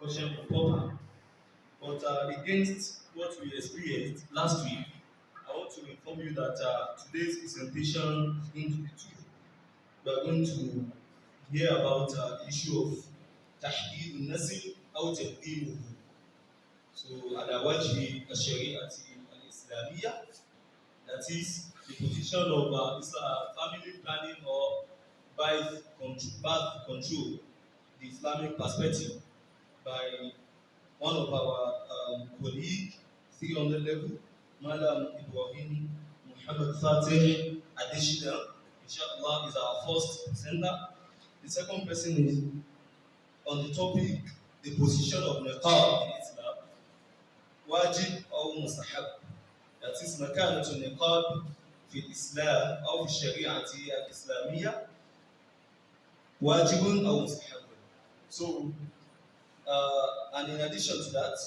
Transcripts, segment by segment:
question proper. But against what we experienced last week, I want to inform you that today's presentation is going to be two. We are going to hear about the issue of تحديد النسل أو تقديمه. So على وجه الشريعة الإسلامية, that is the position of family planning or birth control, the Islamic perspective by one of our colleague, 300 level, Madam Ibrahim Muhammad Fateh Adeshina, inshallah, is our first presenter. The second person is on the topic, the position of niqab in Islam, wajib or mustahab. That is مكانة النقاب في الإسلام أو في الشريعة الإسلامية واجب أو مستحب. So, and in addition to that,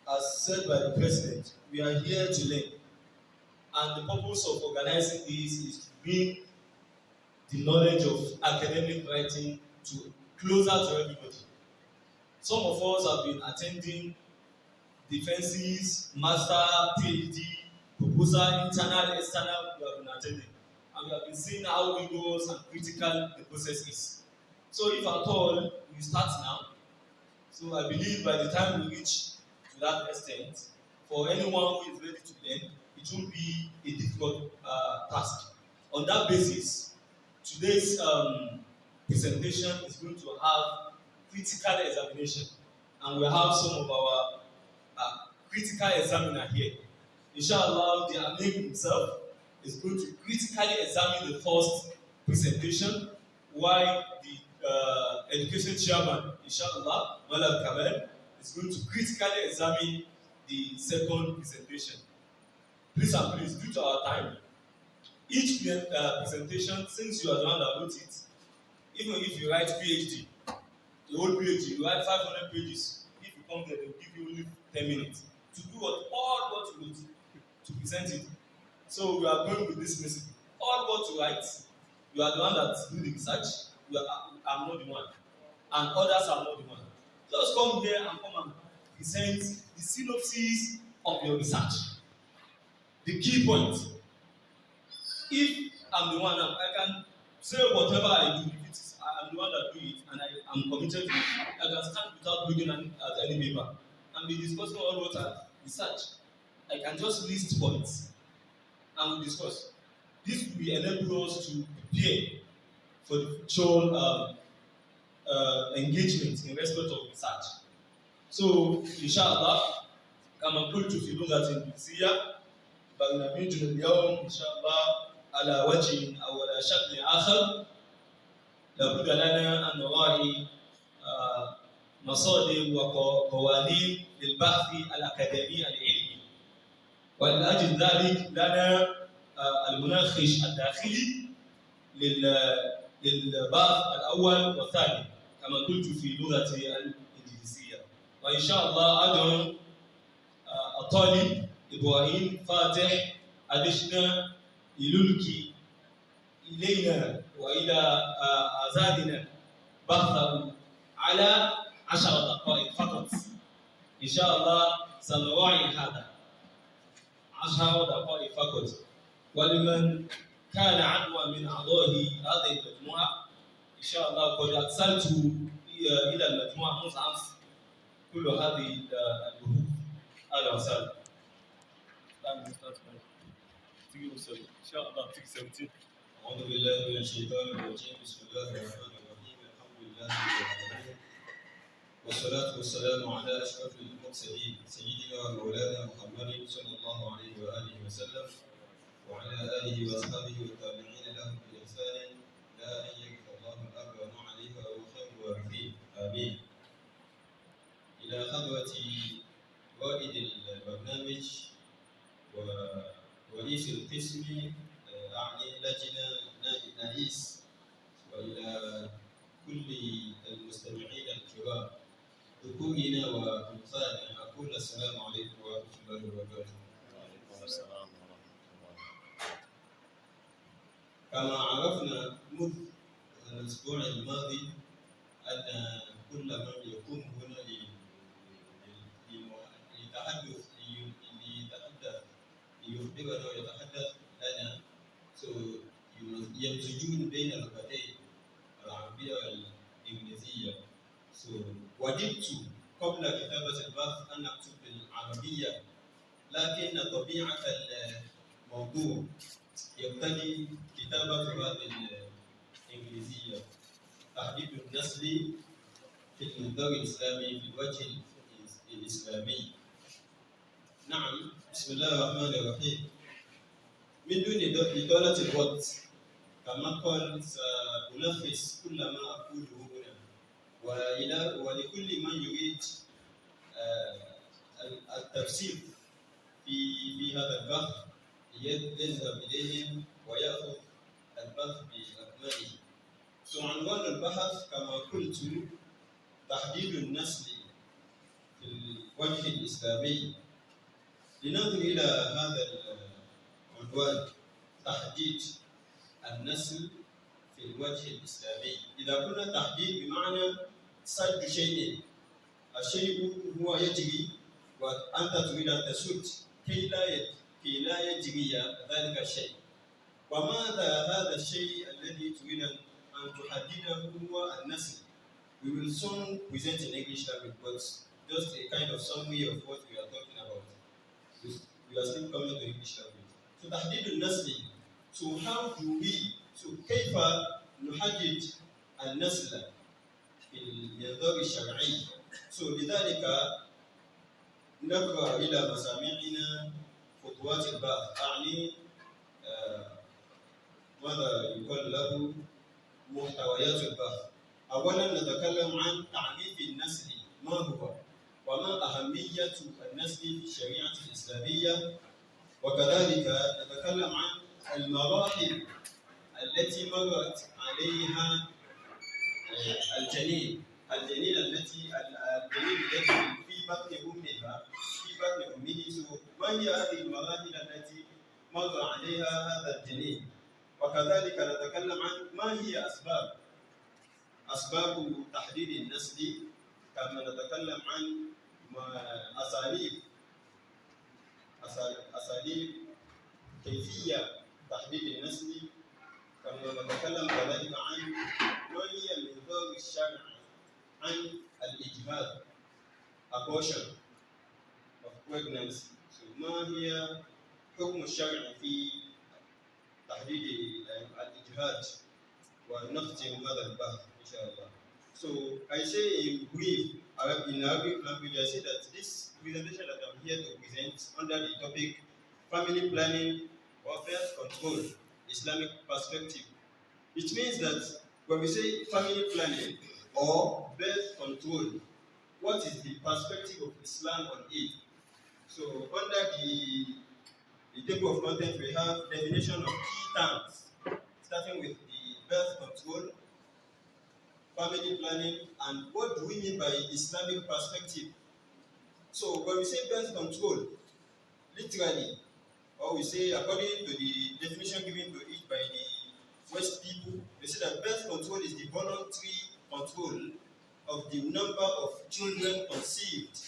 as said by the president, we are here to learn. And the purpose of organizing this is to bring the knowledge of academic writing to closer to everybody. Some of us have been attending defenses, master, PhD, proposal, internal, external, we have been attending. And we have been seeing how rigorous and critical the process is. So if at all we start now, so I believe by the time we reach to that extent, for anyone who is ready to learn, it won't be a difficult task. On that basis, today's presentation is going to have critical examination, and we have some of our critical examiner here. Inshallah, the Amir himself is going to critically examine the first presentation, while the education chairman, inshallah, Malam Kamal, is going to critically examine the second presentation. Please and please, due to our time, each presentation, since you are the one that wrote it, even if you write PhD, the whole PhD, you write 500 pages. If you come there, they will give you only 10 minutes to do all what you wrote, to present it. So we are going with this message. All what you write, you are the one that do the research. I'm not the one, and others are not the one. Just come here and come and present the synopsis of your research, the key points. If I'm the one, I can say whatever I do. If it is, I'm the one that do it, and I'm committed to it, I can stand without looking at any paper and be discussing all what I research. I can just list points and we discuss. This will enable us to prepare for the future engagement in respect of research. So, inshallah, كما قلت في لغة إنجليزية برنامجنا اليوم إن شاء الله على وجه أو على شكل آخر. لابد لنا أن نراعي مصادر وقوانين للبحث الأكاديمي العلمي، ولأجل ذلك لنا المناقش الداخلي للبحث الأول والثاني كما قلت في اللغة الإنجليزية. وإن شاء الله أدعو الطالب إبراهيم فاتح أدشنا يلقي إلينا وإلى آذاننا بحثه على 10 دقائق فقط. إن شاء الله سنراعي هذا 10 دقائق فقط. ولمن كان عضوا من أعضاء هذه المجموعة إن شاء الله قد أرسلت إلى المجموعة مصحف كل هذه البحوث. أهلا وسهلا. إن شاء الله تيجي 17. أعوذ بالله من الشيطان الرجيم. بسم الله الرحمن الرحيم. الحمد لله رب العالمين، والصلاة والسلام على أشرف المرسلين سيدنا ومولانا محمد صلى الله عليه وآله وسلم وعلى آله وأصحابه والتابعين لهم بإحسان إلى أن يرث الله الأرض ومن عليها وهو خير الوارثين. آمين. إلى خطوة رائد البرنامج ورئيس القسم، أعني لجنة نائس، وإلى كل المستمعين الكرام ذكورنا وأنثانا، أقول السلام عليكم ورحمة الله وبركاته. وعليكم السلام ورحمة الله. كما عرفنا منذ الأسبوع الماضي أن كل من يقوم هنا وددت قبل كتابة البحث أن أكتب بالعربية، لكن طبيعة الموضوع يقتضي كتابة هذه الإنجليزية. تحديد النسل في المنظور الإسلامي في الوجه الإسلامي. نعم، بسم الله الرحمن الرحيم. من دون إطالة الوقت، كما قال سألخص كل ما أقوله هنا، ولكل من يريد التفسير في هذا البحث يذهب إليهم ويأخذ البحث بأكمله. عنوان البحث كما قلت تحديد النسل في الوجه الإسلامي. لننظر إلى هذا العنوان، تحديد النسل في الوجه الإسلامي. إذا قلنا تحديد بمعنى سد شيء، الشيء هو يجري وأنت تريد أن تسد كي لا يجري ذلك الشيء. وماذا هذا الشيء الذي تريد أن تحدده هو النسل. We will soon present in English language, but just a kind of summary of what we are talking about. We are still coming to English language. So تحديد النسل. So how do we? So كيف نحدد النسل في المنظور الشرعي؟ So لذلك نقرأ إلى مسامعنا خطوات البحث، أعني ماذا يقال له محتويات البحث. أولا نتكلم عن تعريف النسل، ما هو وما أهمية النسل في الشريعة الإسلامية، وكذلك نتكلم عن المراحل التي مرت عليها الجنين التي في بطن أمها ما هي هذه المراحل التي مر عليها هذا الجنين، وكذلك نتكلم عن ما هي أسباب تحديد النسل، كما نتكلم عن أساليب كيفية تحديد النسل، كما نتكلم كذلك عن ما هي المنظور الشرعي عن الإجهاض abortion of pregnancy. ما هي حكم الشرع في تحديد الإجهاض، ونختم هذا البحث إن شاء الله. So I say in brief, in Arabic language, I say that this presentation that I'm here to present under the topic family planning or birth control, Islamic perspective. It means that when we say family planning or birth control, what is the perspective of Islam on it? So under the table of contents, we have definition of key terms, starting with the birth control, family planning, and what do we mean by Islamic perspective. So when we say birth control, literally, or we say according to the definition given to it by the West people, they say that birth control is the voluntary control of the number of children conceived,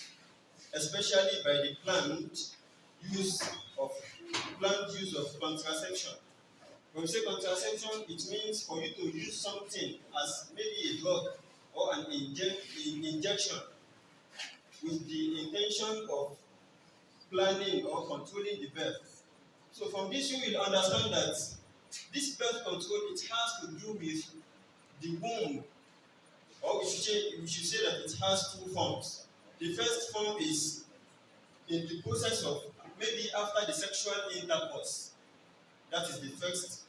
especially by the planned use of contraception. When we say contraception, it means for you to use something as maybe a drug or an injection with the intention of planning or controlling the birth. So from this you will understand that this birth control, it has to do with the womb, or we should say that it has two forms. The first form is in the process of maybe after the sexual intercourse. That is the first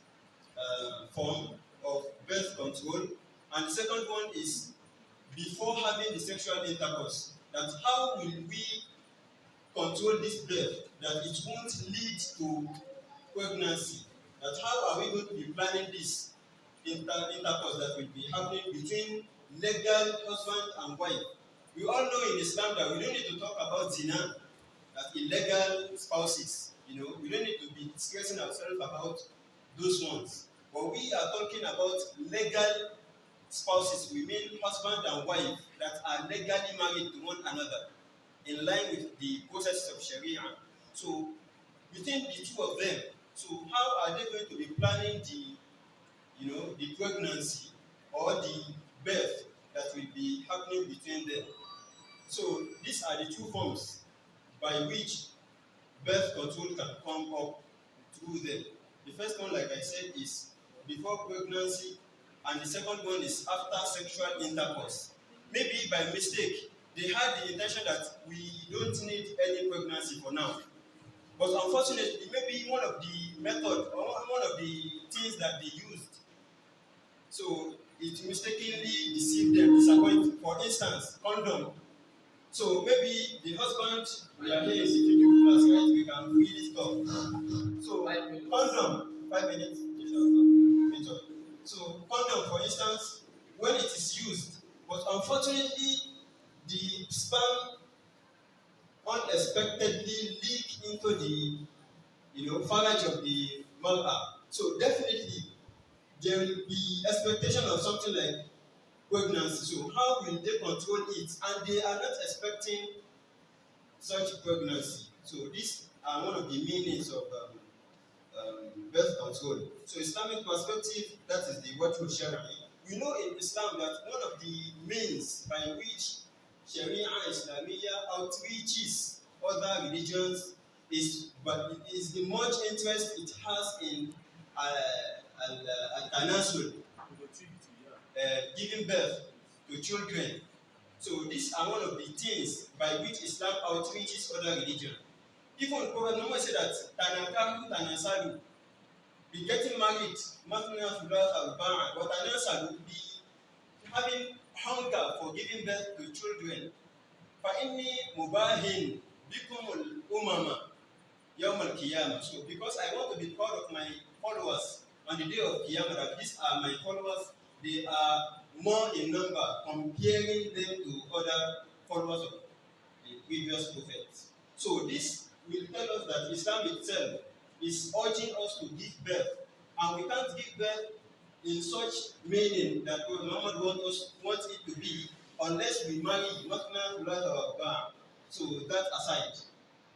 form of birth control. And the second one is before having the sexual intercourse. That how will we control this birth that it won't lead to pregnancy? That how are we going to be planning this intercourse that will be happening between legal husband and wife? We all know in Islam that we don't need to talk about zina, that illegal spouses. We don't need to be stressing ourselves about those ones. But we are talking about legal spouses. We mean husband and wife that are legally married to one another in line with the process of Sharia. So between the two of them, so how are they going to be planning the pregnancy or the birth that will be happening between them. So these are the two forms by which birth control can come up through them. The first one, like I said, is before pregnancy, and the second one is after sexual intercourse. Maybe by mistake, they had the intention that we don't need any pregnancy for now. But unfortunately, maybe one of the method or one of the things that they used, so it mistakenly deceived them, disappointed. For instance, condom. So maybe the husband, we are here in the video class, right? We can really talk. So condom, 5 minutes. So condom, for instance, when it is used, but unfortunately, the sperm unexpectedly leak into the pharynx of the mother. So definitely there will be expectation of something like pregnancy. So how will they control it? And they are not expecting such pregnancy. So these are one of the meanings of birth control. So Islamic perspective, that is the what we Sharia. We know in Islam that one of the means by which Sharia Islamiyah outreaches other religions but it is the much interest it has in al-tanasul, giving birth to children. So these are one of the things by which Islam outreaches other religions. Even Prophet Muhammad said that tanakahu tanasalu, be getting married, matna thulatha arba'a, but tanasalu, be having hunger for giving birth to children. Fa inni mubahin bikumul umama yawm al-qiyamah. So because I want to be proud of my followers on the day of Qiyamah, that these are my followers, they are more in number comparing them to other followers of the previous prophets. So this will tell us that Islam itself is urging us to give birth, and we can't give birth in such meaning that Muhammad wants it to be unless we marry Matna Thulatha wa Arba'a. So that aside.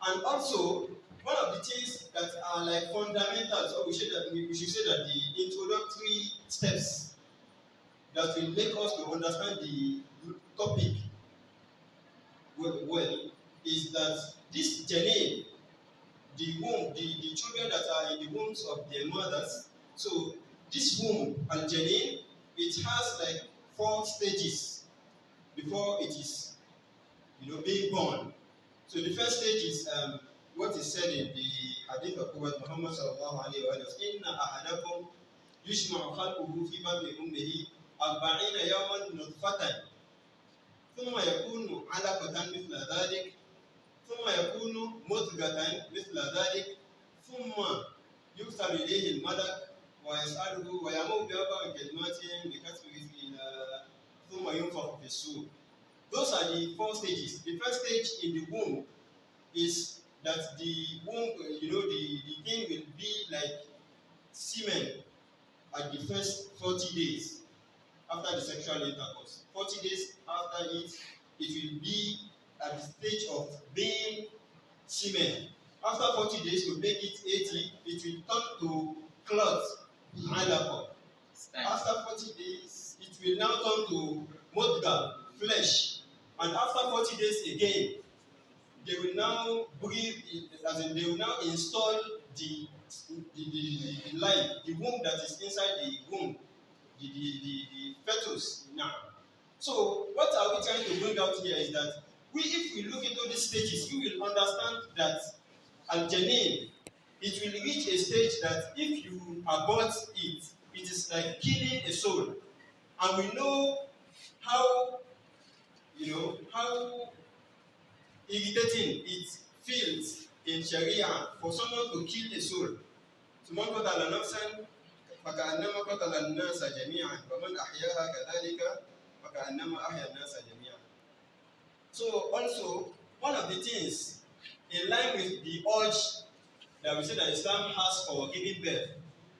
And also, one of the things that are like fundamentals, or we should say that the introductory steps that will make us to understand the topic well is that this janin, the womb, the children that are in the wombs of their mothers, so this womb, al-janin, it has like 4 stages before it is, being born. So the first stage is what is said in the hadith of Prophet Muhammad sallallahu alaihi wasallam. Inna ahadakum yushma'u khalquhu fi batni ummihi 40 yawman nutfatan, thumma yakunu 'alaqatan mithla dhalik, ثم يكون مضغة مثل ذلك ثم يرسل إليه الملك ويسأله ويأمر بأربع كلمات بكتب رزقه ثم ينفخ في الصور. Those are the 4 stages. The first stage in the womb is that the womb, the thing will be like semen at the first 40 days after the sexual intercourse. 40 days after it will be at the stage of being semen. After 40 days, to make it 80, it will turn to cloth, alaqa. After 40 days, it will now turn to mudga, flesh. And after 40 days again, they will now breathe, as in they will now install the life, the womb that is inside the womb, the fetus now. So what are we trying to bring out here is that if we look into these stages, we will understand that al-janin, it will reach a stage that if you abort it, it is like killing a soul. And we know how irritating it feels in Sharia for someone to kill a soul. Man qatala nafsan faka'annama qatala an-nasa jami'an wa man ahyaha kadhalika faka'annama ahya an-nasa jami'an. So also, one of the things in line with the urge that we say that Islam has for giving birth,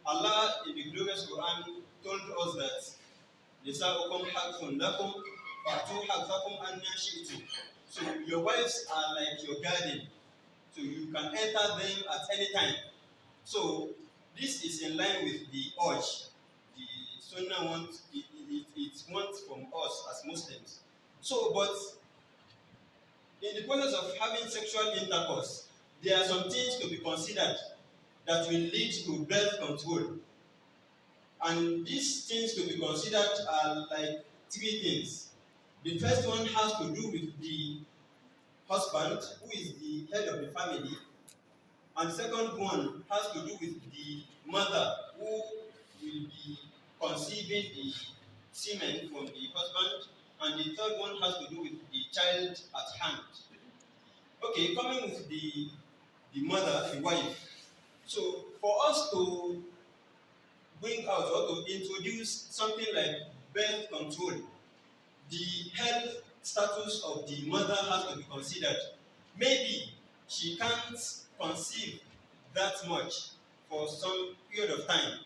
Allah in the glorious Quran told us that nisa'ukum harthun lakum fa'tu harthakum anna shi'tum. So your wives are like your garden, so you can enter them at any time. So this is in line with the urge. The Sunnah wants, it it wants from us as Muslims. So, but in the process of having sexual intercourse, there are some things to be considered that will lead to birth control. And these things to be considered are like three things. The first one has to do with the husband, who is the head of the family. And the second one has to do with the mother, who will be conceiving the semen from the husband. And the third one has to do with the child at hand. Okay, coming with the mother, the wife. So for us to bring out or to introduce something like birth control, the health status of the mother has to be considered. Maybe she can't conceive that much for some period of time,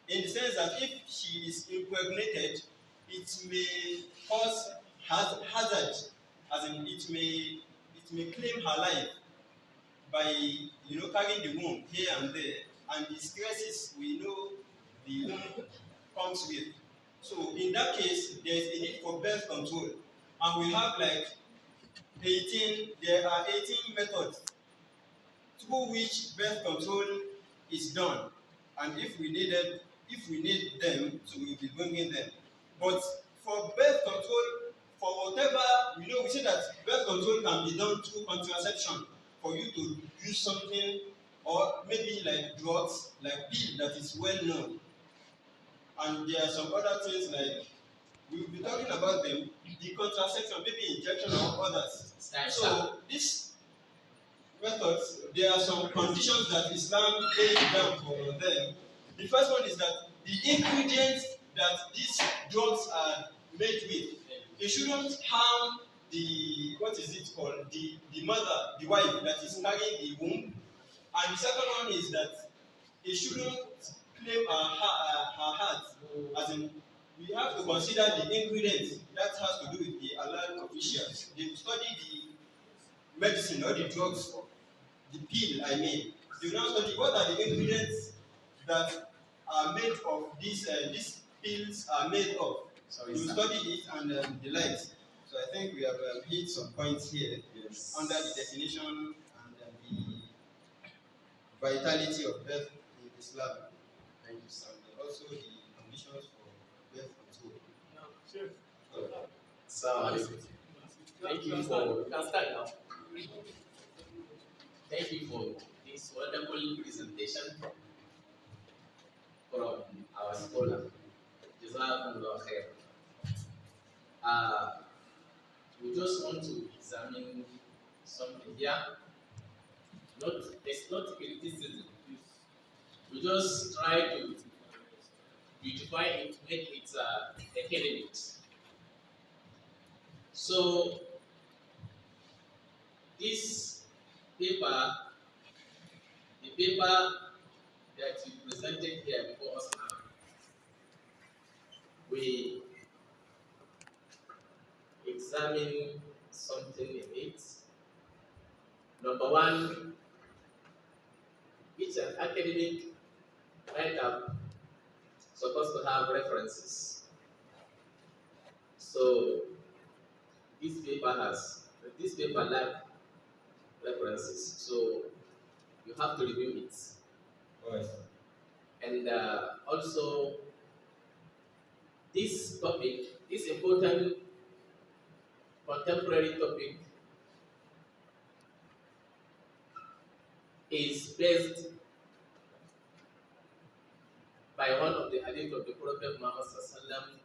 in the sense that if she is impregnated, it may cause hazard, as in it may claim her life by carrying the womb here and there, and the stresses we know the womb comes with. So in that case, there is a need for birth control, and we have like 18. There are 18 methods through which birth control is done, and if we need them, so we will be bringing them. But for birth control, for whatever we say that birth control can be done through contraception. For you to use something, or maybe like drugs, like pill that is well known, and there are some other things like we will be talking about them. The contraception, maybe injection or others. So this methods, there are some conditions that Islam lays down for them. The first one is that the ingredients that these drugs are made with, they shouldn't harm the mother, the wife that is carrying the womb. And the second one is that it shouldn't claim her heart, as in we have to consider the ingredients that has to do with the halal officials. They study the medicine or the drugs, the pill, I mean. They will now study what are the ingredients that are made of these pills are made of. So you study it and the likes. So I think we have hit some points here under the definition and the vitality of birth in Islam. And also the conditions for birth control. So, thank you for, you can start now. Thank you for this wonderful presentation from our scholar. Jazakumullah khair. We just want to examine something here. It's not criticism. We just try to beautify it, make it academic. So this paper, the paper that you presented here before us now, we examine something in it. Number one, each academic write-up supposed to have references. So this paper lack references. So you have to review it. Right. And also this topic, this important contemporary topic, is based by one of the hadith of the Prophet Muhammad Sallallahu.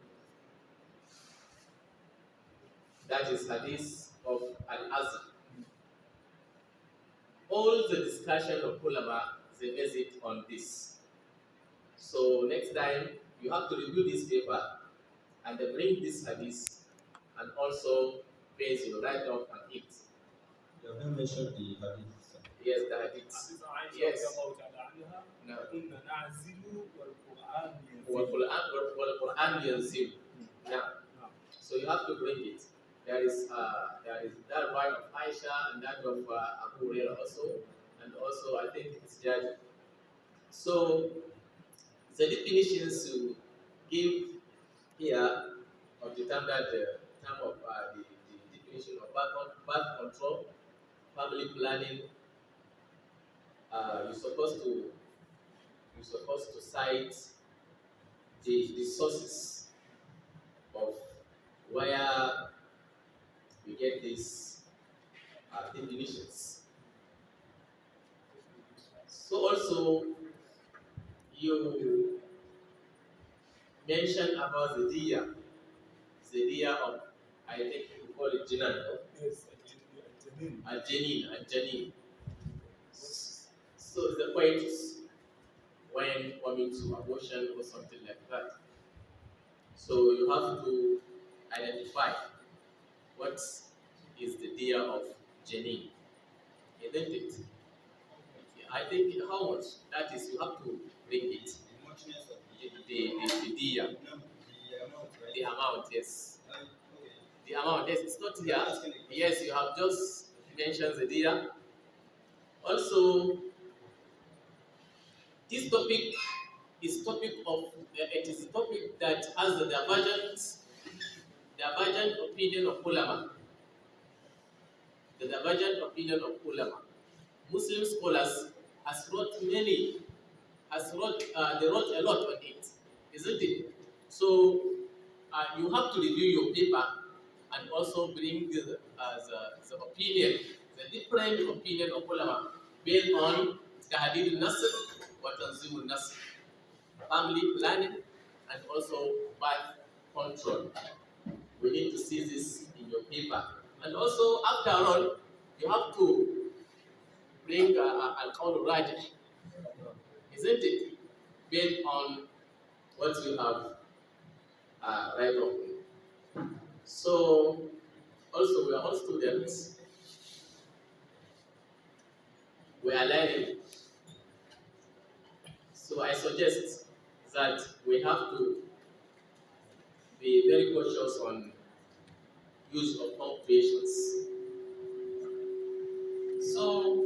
That is hadith of Al-Azm. All the discussion of ulama, they base it on this. So next time you have to review this paper and then bring this hadith and also base your write-up on it. You have not mentioned the hadith. Yes, the hadith. Yes. No. والقرآن ينزل. Now, so you have to bring it. There is that one of Aisha and that of Abu Hurairah also, and also I think it's Judge. So the definitions to give here of the term that term of the definition of birth control, family planning. You're supposed to cite the sources of where you get these definitions. So also you mentioned about the dia of, I think you call it Jinan, no? Yes, And Janin. So the point is when coming to abortion or something like that. So you have to identify what is the dia of Janin, isn't it? I think how much that is, you have to bring it. The muchness of The dia, the amount, right? the amount, yes. Okay. The amount, yes, it's not here. I'm asking a question. Yes, you have just mentioned the dia. Also, this topic is topic of it is a topic that has the divergent opinion of ulama. The divergent opinion of ulama. Muslim scholars they wrote a lot on it, isn't it? So you have to review your paper and also bring the opinion, the different opinion of ulama based on tahdid al-nasr wa tanzim al-nasr, family planning, and also birth control. We need to see this in your paper. And also, after all, you have to bring al-qawl rajih, isn't it? Based on what you have right on. So, also, we are all students. We are learning. So, I suggest that we have to be very cautious on use of punctuations. So,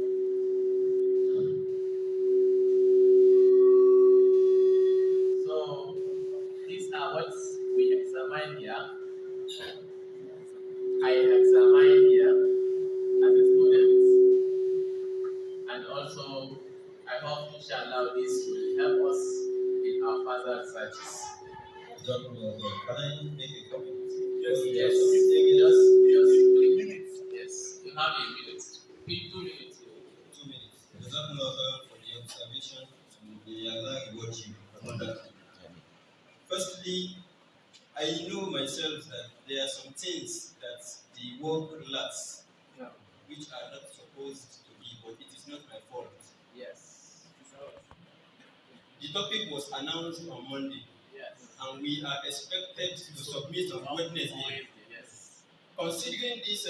these are what we examine here. I examine here as a student, and also I hope inshallah this will help us in our further researches. Can I make a comment? Yes, minutes. yes. You have a minute. 2 minutes. 2 minutes. Jazakumullah for the observation and the Allah reward you on that. Firstly, I know myself that there are some things that the work lacks, No. which are not supposed to be, but it is not my fault. Yes. The topic was announced on Monday, Yes. and we are expected to submit on Wednesday. Yes. Considering this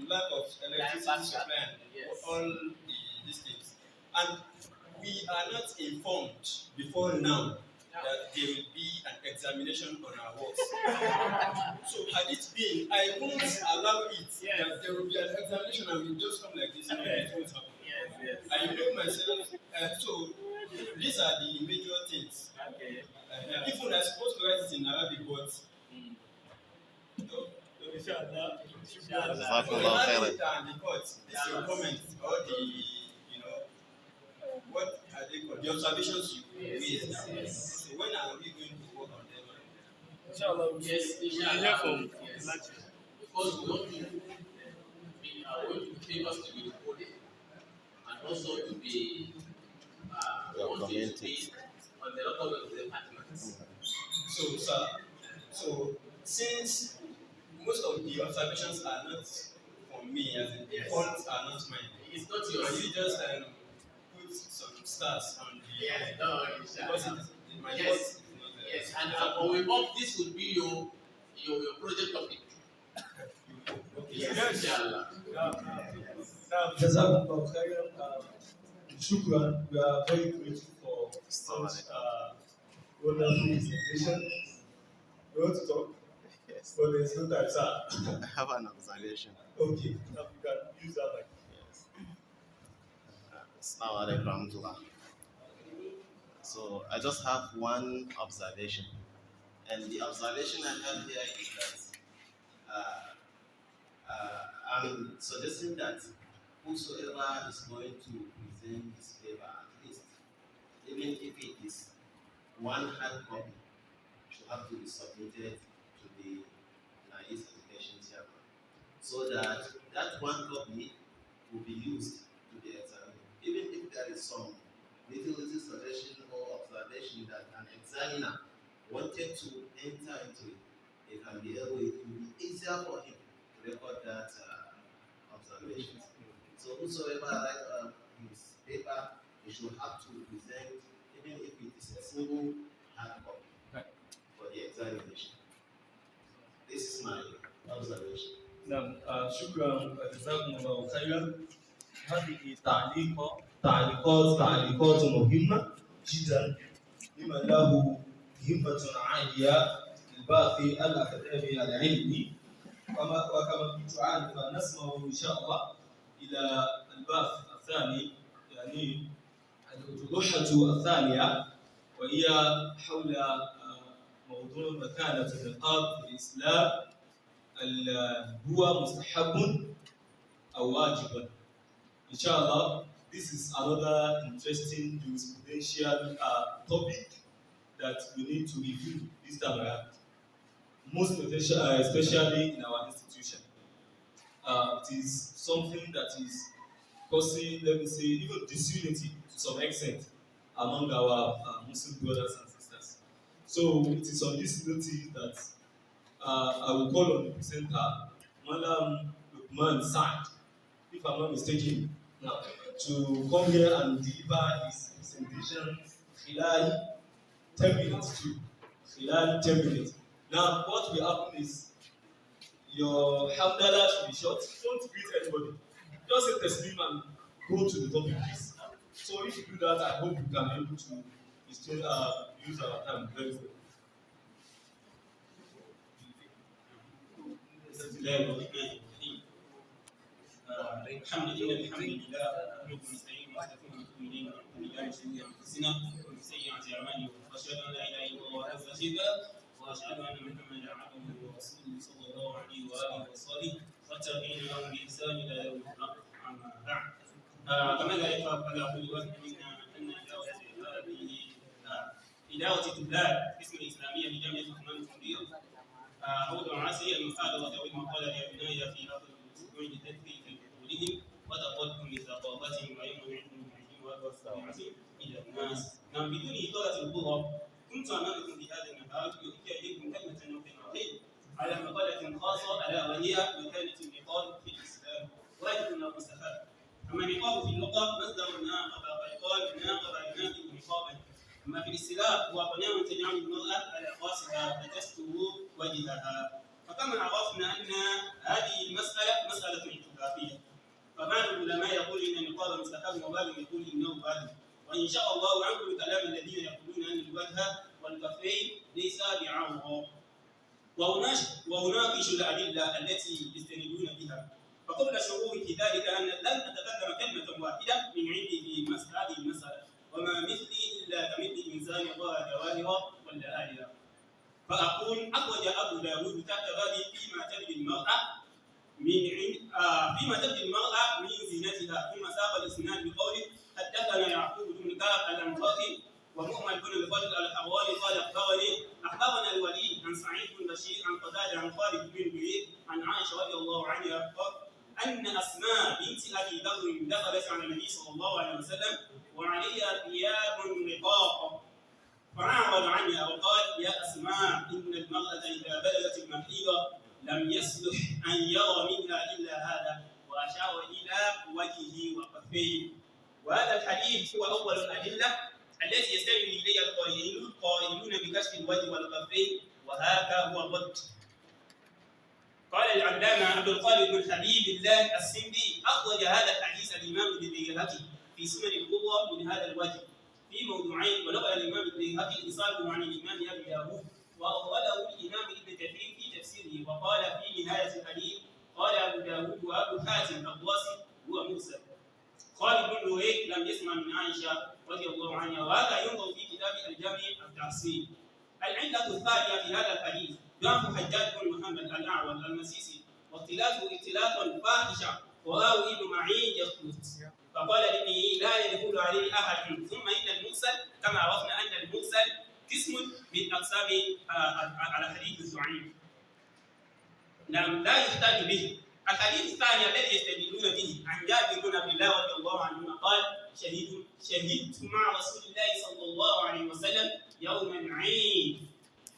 lack of electricity supply and Yes. all these things, and we are not informed before now that there will be an examination on our works. So had it been, I won't allow it that there will be an examination and we'll just come like this and it won't happen. Yes. I know myself, so these are the major things. Okay. Even I supposed to write it in Arabic, but Inshallah. Jazakallah khairan. and the court, this is your comment, or what are they called? The observations you raised. Yes. So when are we going to work on them? Inshallah. Yes, We inshallah. hear from Yes. Because we want to be famous to be recorded and also to be Documented. to be on the record of the departments. So, sir, since most of the observations are not from me, as in the faults are not mine, It's not can yours. you just put some stars on the Yes, no, because inshallah. my Yes. fault is not there. Yes, and we hope this will be your project topic. Yes, inshallah. Now, Jazakumullah khairan. Shukran. We are very grateful for such wonderful presentation. We want to talk, Yes. but there's no time, sir. I have an observation. Okay, now you can use that mic. Yes. Assalamu alaikum warahmatullah. So I just have one observation. And the observation I have here is that I'm suggesting that whosoever is going to present this paper, at least, even if it is one hard copy, should have to be submitted to the NIS education chairman, so that that one copy will be used to the examiner. Even if there is some little suggestion or observation that an examiner wanted to enter into it, it can be able, it will be easier for him to record that observation. So whosoever write his paper, he should have to present, even if it is a single hard copy for the examination. This is my observation. نعم شكرا جزاكم الله خيرا. هذه تعليقات مهمة جدا لمن له همة عالية للبحث الأكاديمي العلمي، وكما كنت عارف نسمع إن شاء الله إلى البحث الثاني، يعني الأطروحة الثانية، وهي حول موضوع مكانة النقاب في الإسلام، هو مستحب أو واجب. Inshallah, this is another interesting jurisprudential topic that we need to review this time around, most especially in our institution. It is something that is causing, let me say, even disunity to some extent among our Muslim brothers and sisters. So it is on this notice that I will call on the presenter, Madam Lukman Saad, if I'm not mistaken, now, to come here and deliver his presentation in 10 minutes too. In 10 minutes. Now, what will happen is your hamdallah should be short. Don't greet anybody. Just say Taslim and go to the topic, please. So if you do that, I hope you can be able to use our time very well. الحمد لله نحمده ونستعينه ونستغفره ونتوب اليه ونعوذ بالله من شرور انفسنا ومن سيئات اعمالنا واشهد ان لا اله الا الله وحده لا شريك له واشهد ان محمدا عبده ورسوله صلى الله عليه واله وصحبه والتابعين لهم باحسان الى يوم القيامه. اما بعد كما لا يخاف على كل وجه منا ان اداره طلاب القسم الاسلاميه بجامعه عثمان الكبير حول عسي المساعده والمقاله لابنائها في هذا الاسبوع لتدريب لهم وتقدم ثقافتهم ويمنعهم العزيم الى الناس. نعم، بدون اطاله القرى كنت امامكم بهذا النهار يؤتي اليكم كلمه نقطتين على مقاله خاصه الا وهي مكانه النقاب في الاسلام واجب ومستحب. اما النقاب في اللغه مصدر ناقض فيقال ناقض يناقض نقابا. اما في الاصطلاح هو قناع تجعل المراه على راسها فتستر وجهها. فكما عرفنا ان هذه المساله مساله اعتباريه، فبعض العلماء يقول ان النقاب مستحب وبعض يقول انه واجب. وان شاء الله عنكم كلام الذين يقولون ان الوجه والكفين ليس بعوره ونناقش الادله التي يستندون بها. فقبل شروع في ذلك ان لن اتكلم كلمه واحده من عندي في هذه المساله، وما مثلي الا كمثل انسان يرى جواهر ولا آلهة. فاقول اخرج ابو داود تحت بابي فيما تبدي المرأة من زينتها، ثم ساق الاسناد بقوله حدثنا يعقوب بن كعب الانطاكي ومؤمن بن الفضل الحراني قال اخبرنا الوليد عن سعيد بن بشير عن قتادة عن خالد بن بريد عن عائشه رضي الله عنها ان اسماء بنت ابي بكر دخلت على النبي صلى الله عليه وسلم وعليها ثياب رقاق، فأعرض عنها وقال يا أسماء إن المرأة إذا بلغت المحيض لم يصلح أن يرى منها إلا هذا، وأشار إلى وجهه وكفيه. وهذا الحديث هو أول الأدلة التي يستند إليها القائلون بكشف الوجه والكفين، وهذا هو الرد. قال العلامة عبد القادر بن حبيب الله السندي أخرج هذا الحديث الإمام البيهقي في سنن الكبرى من هذا الوجه في موضوعين، ونقل الامام البيهقي ايصاله عن الامام ابي داود، واورده الامام ابن كثير في تفسيره، وقال في نهايه الحديث قال ابو داود وابو حاتم الرازي هو مرسل. خالد بن الوليد لم يسمع من عائشه رضي الله عنها، وهذا ينظر في كتاب الجامع التفسير. العلة الثانية في هذا الحديث ضعف حجاج بن محمد الأعور المسيسي واختلافه اختلافا فاحشا وراوي ابن معين يخلط فقال لابنه لا يدخل عليه أحد ثم إن المرسل كما عرفنا أن المرسل قسم من أقسام الحديث الضعيف. نعم لا يحتاج به. الحديث الثاني الذي يستدلون به عن جابر بن عبد الله رضي الله عنهما قال شهدت مع رسول الله صلى الله عليه وسلم يوما عيد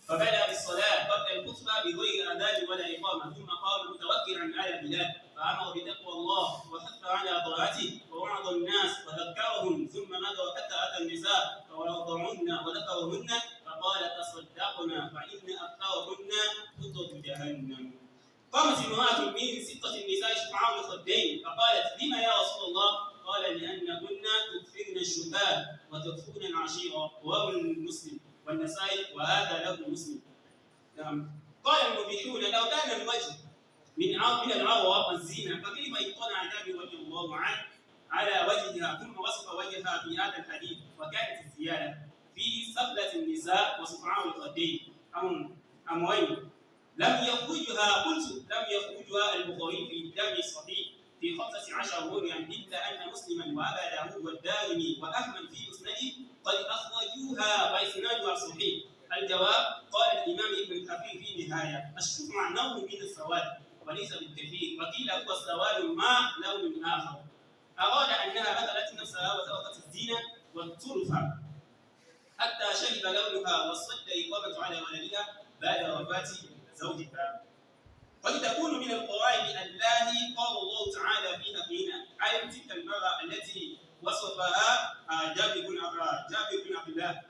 فبدا بالصلاه قبل الخطبه بغير اذان ولا اقامه ثم قام متوكلا على بلال فامر بتقوى الله وحث على طاعته ووعظ الناس وذكرهم ثم مضى حتى اتى النساء فوعظهن وذكرهن فقال تصدقنا فان اكثرهن خطب جهنم. قامت امرأة من 6 نساء شفعاء الخدين فقالت لما يا رسول الله؟ قال لأنكن تكفرن الشباب وتكفرن العشيرة رواه مسلم والنسائي وهذا له مسلم. قال المبيحون لو كان الوجه من العورة والزينة فكيف اطلع جابر رضي الله عنه على وجهها ثم وصف وجهها في هذا الحديث وكانت الزيادة في سفلة النساء وشفعاء الخدين أمرين لم يخرجها البخاري في الجامع الصحيح في 15 مرة إلا أن مسلما وأبا داود والدارمي وأحمد في مسنده قد أخرجوها وإسنادها صحيح. الجواب قال الإمام ابن الكثير في النهاية الشفع نوع من السواد وليس بالكثير وقيل هو السواد مع لون آخر أراد أنها بذلت نفسها وتركت الزينة والترفة حتى شرب لونها وصد إقامة على ولدها بعد وفاة زوجها. قد تكون من القرائن اللاتي قال الله تعالى فيها حين أي تلك المرأة التي وصفها جابر بن عبد الله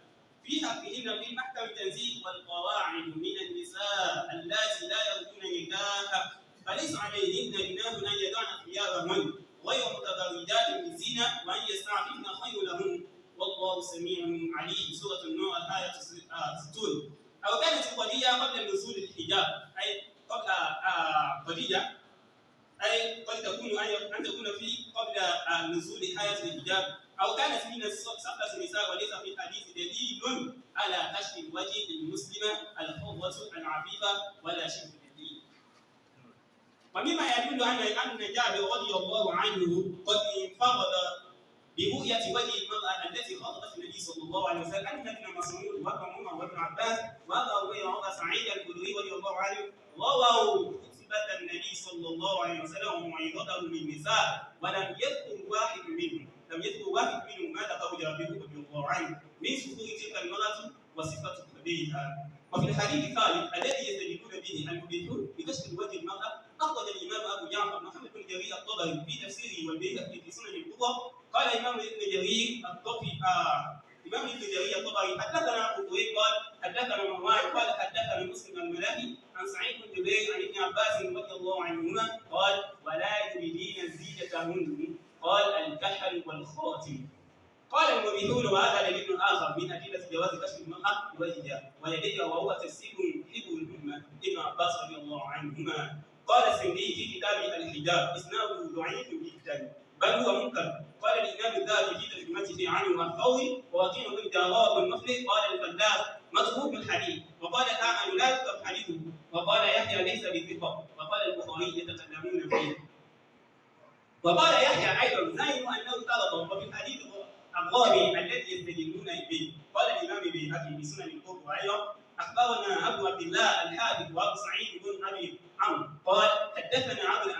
في حقهن في محكم التنزيل والقواعد من النساء اللاتي لا يرجون نكاحا فليس عليهن جناح أن يدعن ثيابهن غير متبرجات بالزينة وأن يستعففن خير لهن والله سميع عليم. سورة النور الآية 60. أو كانت القضية قبل نزول الحجاب أي قبل قضية أي قد تكون أن تكون في قبل نزول حياة الحجاب أو كانت من سفلة النساء وليس في الحديث دليل على كشف الوجه المسلمة الحرة العفيفة ولا شبه الدين. ومما يدل أن جابر رضي الله عنه قد انفرد برؤية وجه المرأة التي خاطبت النبي صلى الله عليه وسلم أن ابن مسعود وابن عمر وابن عباس وأبا هريرة وأبا سعيد الخدري رضي الله عنه رووا خطبة النبي صلى الله عليه وسلم وموعظته للنساء ولم يذكر واحد منهم ما ذكره جابر رضي الله عنه من سفور تلك المرأة وصفة خديها. وفي الحديث الثالث الذي يستدلون به المبيحون بكشف الوجه المرأة أخرج الإمام أبو جعفر محمد بن جرير الطبري في تفسيره والبيهقي في سنن الكبرى قال الإمام ابن جرير الطبري حدثنا أبو كريب قال حدثنا مروان قال حدثنا مسلم الملاهي عن سعيد بن جبير عن ابن عباس رضي الله عنهما قال ولا يبدين زينتهن قال الكحل والخاتم. قال المبيحون وهذا دليل آخر من أدلة جواز كشف المرأة بوجهها ويديها وهو تفسير حفظ الأمة ابن عباس رضي الله عنهما. قال السندي في كتابه الحجاب إسناده ضعيف جدا بل هو منكر. قال الإمام الذهبي في ترجمته عنه الثوري ووكيل بن جراء والمفلح قال الفلاس متروك الحديث وقال الأعمى لا يكتب حديثه وقال يحيى ليس بثقة وقال البخاري يتكلمون فيه. وقال يحيى أيضا زعموا أنه طلب وفي الحديث الرابع الذي يستدلون به. قال الإمام البيهقي بسنن الكبرى أيضا أخبرنا أبو عبد الله الحافظ وأبو سعيد بن أبي عمرو قال حدثنا أبو